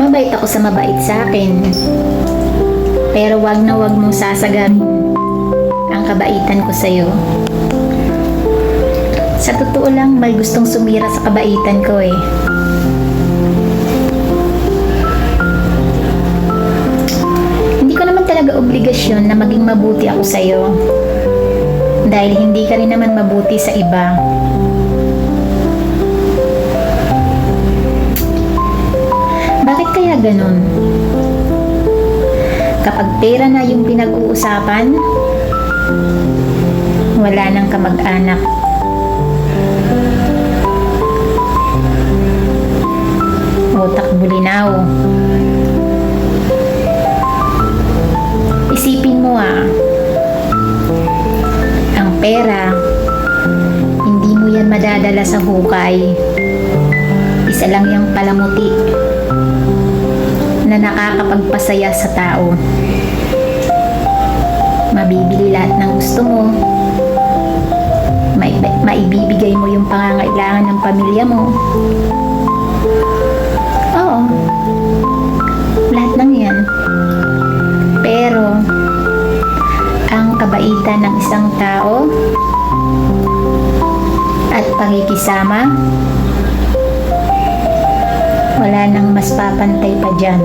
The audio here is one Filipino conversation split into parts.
Mabait ako sa mabait sa akin. Pero wag na wag mong sasagarin ang kabaitan ko sa'yo. Sa totoo lang, may gustong sumira sa kabaitan ko eh. Hindi ko naman talaga obligasyon na maging mabuti ako sa'yo. Dahil hindi ka rin naman mabuti sa iba. Bakit kaya ganun? Kapag pera na yung pinag-uusapan, wala nang kamag-anak. Utak bulinaw. Isipin mo ang pera, hindi mo yan madadala sa hukay. Isa lang yung palamuti na nakakapagpasaya sa tao. Mabibili lahat ng gusto mo. Maibibigay mo yung pangangailangan ng pamilya mo. Oo. Lahat ng yan. Pero, ang kabaitan ng isang tao at pakikisama, wala nang mas papantay pa dyan.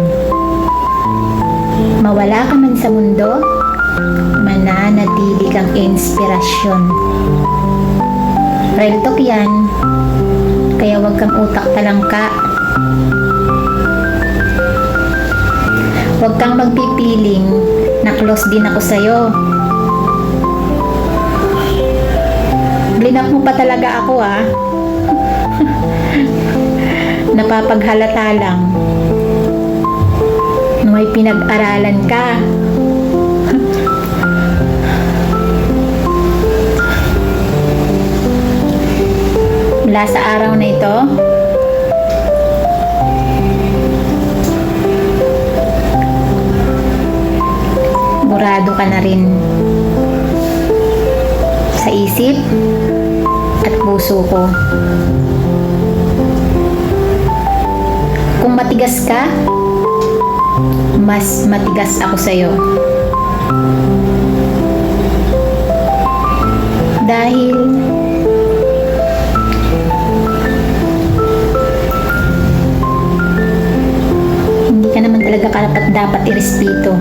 Mawala ka man sa mundo, mananatili kang inspirasyon. Real talk yan. Kaya wag kang utak talangka. Wag kang magpipiling na close din ako sa'yo. Blinak mo pa talaga ako Napapaghalata lang na may pinag-aralan ka. Mula sa araw na ito, burado ka na rin sa isip at puso ko. Kung matigas ka, mas matigas ako sa'yo. Dahil hindi ka naman talaga karapat dapat irespeto.